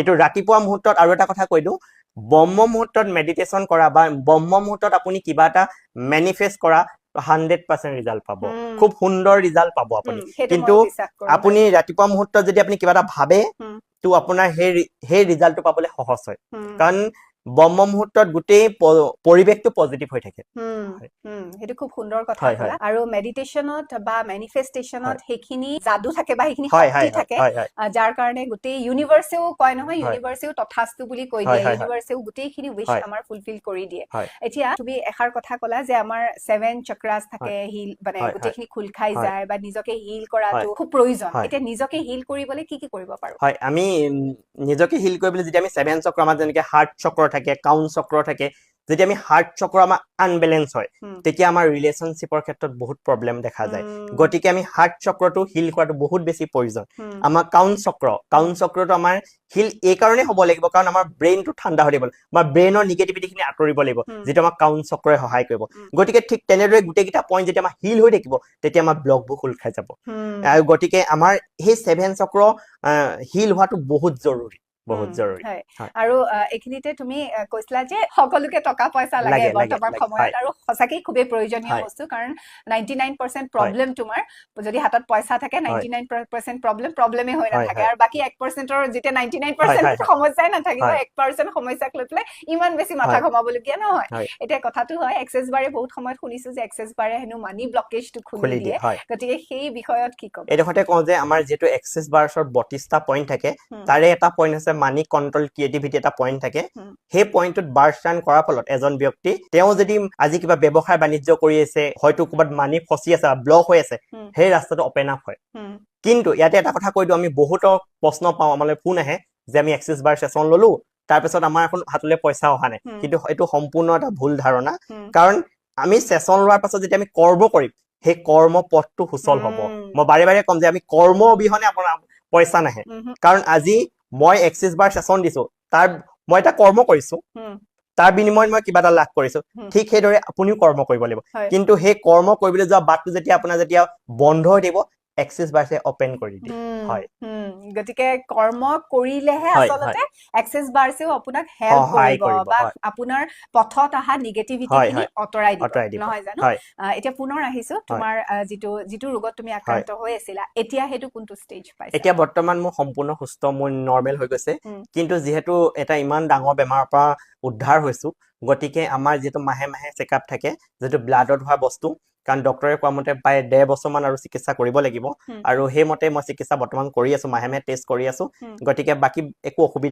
কিন্তু ৰাতিপুৱা মুহূৰ্তত আৰু এটা কথা কৈ দিওঁ ব্ৰহ্ম মুহূৰ্তত মেডিটেশ্যন কৰা বা ব্ৰহ্ম মুহূৰ্তত আপুনি কিবা এটা মেনিফেষ্ট কৰা 100% ৰিজাল্ট পাব খুব সুন্দৰ ৰিজাল্ট পাব আপুনি কিন্তু আপুনি ৰাতিপুৱা মুহূৰ্তত যদি আপুনি কিবা এটা ভাবে তো আপোনাৰ সেই ৰিজাল্টটো পাবলৈ সহজ হয় কাৰণ ব্ৰহ্ম মুহূৰ্তত গোটেই পৰিৱেশটো পজিটিভ হৈ থাকে সেইটো খুব সুন্দৰ কথা ক'লা আৰু মেডিটেশ্যনত বা মেনিফেষ্টেশ্যনত সেইখিনি যাদু থাকে বা সেইখিনি শক্তি থাকে যাৰ কাৰণে গোটেই ইউনিভাৰ্সেও কয় নহয় ইউনিভাৰ্সেও তথাস্তু বুলি কৈ দিয়ে ইউনিভাৰ্সেও গোটেইখিনি উইশ আমাৰ ফুলফিল কৰি দিয়ে এতিয়া তুমি এষাৰ কথা ক'লা যে আমাৰ 7 চক্ৰাস থাকে হিল মানে গোটেইখিনি খুল খাই যায় বা নিজকে হিল কৰাটো খুব প্ৰয়োজন এতিয়া নিজকে হিল কৰিবলৈ কি কৰিব পাৰো হয় আমি নিজকে হিল কৰিবলৈ যদি আমি 7 চক্ৰ আমাৰ যেনেকৈ হাৰ্ট চক্ৰ থাকে কাউন চক্ৰ থাকে যদি আমি হাৰ্ট চক্ৰ আমাৰ আনবেলেন্স হয় তেতিয়া আমাৰ ৰিলেশনশ্বিপৰ ক্ষেত্ৰত বহুত প্ৰবলেম দেখা যায় গতিকে আমি হাৰ্ট চক্ৰটো হিল কৰাটো বহুত বেছি প্ৰয়োজন আমাৰ কাউন চক্ৰটো আমাৰ হিল এই কাৰণে হ'ব লাগিব কাৰণ আমাৰ ব্ৰেইনটো ঠাণ্ডা হৈ থাকিব বা ব্ৰেইনৰ নিগেটিভিটিখিনি আঁতৰিব লাগিব যেটো আমাৰ কাউন চক্ৰই সহায় কৰিব গতিকে ঠিক তেনেদৰে গোটেইকেইটা পইণ্ট যেতিয়া আমাৰ হিল হৈ থাকিব তেতিয়া আমাৰ ব্লকবোৰ খোল খাই যাব আৰু গতিকে আমাৰ সেই 7 চক্ৰ হিল হোৱাটো বহুত জৰুৰী আৰু এইখিনিতে তুমি কৈছিলা যে সকলোকে টকা পইচা লাগে বৰ্তমান সময়ত আৰু সঁচাকৈ খুবেই প্ৰয়োজনীয় বস্তু কাৰণ 99% প্ৰবলেম তোমাৰ যদি হাতত পইচা থাকে 99% প্ৰবলেমে হৈ নাথাকে আৰু বাকি 1%ৰ যেতিয়া 99% সমস্যাই নাথাকিব 1% সমস্যাক লৈ পেলাই ইমান বেছি মাথা ঘমাবলগীয়া নহয় এতিয়া কথাটো হয় এক্সেছ বাৰে বহুত সময়ত শুনিছো যে এক্সেছ বাৰে হেনো মানি ব্লকেজটো খুলি দিয়ে গতিকে সেই বিষয়ত কি ক'ব এইডোখৰতে কওঁ যে আমাৰ যেটো এক্সেছ বাৰছৰ 32টা পইণ্ট থাকে তাৰে এটা পইণ্ট আছে মানি কন্ট্ৰোল ক্ৰিয়েটিভিটি এটা পইণ্ট থাকে সেই পইণ্টত বাৰ স্টান কৰাৰ ফলত এজন ব্যক্তি তেওঁ যদি আজি কিবা ব্যৱসায় বাণিজ্য কৰি আছে হয়তো ক'ৰবাত মানি ফচি আছে বা ব্লক হৈ আছে সেই ৰাস্তাটো ওপেন আপ হয় কিন্তু ইয়াতে এটা কথা কৈ দিওঁ আমি বহুত প্ৰশ্ন পাওঁ আমালৈ ফোন আহে যে আমি এক্সেছ বাৰ সেশন ললো তাৰপিছত আমাৰ এখন হাতলৈ পইচা অহা নাই কিন্তু এইটো সম্পূৰ্ণ এটা ভুল ধাৰণা কাৰণ আমি সেশন লোৱাৰ পাছত যেতিয়া আমি কৰ্ম কৰিম সেই কৰ্ম পথটো সুচল হ'ব মই বাৰে বাৰে কম যে আমি কৰ্ম অবিহনে আপোনাৰ পইচা নাহে কাৰণ আজি মই এক্সেছ বাৰ সেশন দিছো তাৰ মই এটা কৰ্ম কৰিছো তাৰ বিনিময়ত মই কিবা এটা লাভ কৰিছো ঠিক সেইদৰে আপুনিও কৰ্ম কৰিব লাগিব কিন্তু সেই কৰ্ম কৰিবলৈ যোৱা বাটটো যেতিয়া আপোনাৰ যেতিয়া বন্ধ হৈ দিব এক্সেছ বাৰছে ওপেন কৰি দিয়ে হয় গতিকে কৰ্ম কৰিলেহে আচলতে এক্সেছ বাৰছেও আপোনাক হেল্প কৰিব বা আপোনাৰ পথত আহা নিগেটিভিটিখিনি অতৰাই দিব নহয় জানো এতিয়া পুনৰ আহিছো তোমাৰ যিটো ৰোগত তুমি আক্ৰান্ত হৈ আছিলা এতিয়া হেতু কোনটো ষ্টেজ পাইছা এতিয়া বৰ্তমান মই সম্পূৰ্ণ সুস্থ মই নৰমেল হৈ গৈছে কিন্তু যেহেতু এটা ইমান ডাঙৰ বেমাৰৰ পৰা উদ্ধাৰ হৈছো গতিকে আমাৰ যেটো মাহে মাহে চেকআপ থাকে যেটো ব্লাডত হোৱা বস্তু কাৰণ ডক্টৰে কোৱা মতে প্ৰায় 1.5 বছৰমান আৰু চিকিৎসা কৰিব লাগিব আৰু সেই মতে মই চিকিৎসা বৰ্তমান কৰি আছো মাহে মাহে টেষ্ট কৰি আছো গতিকে বাকি একো অসুবিধা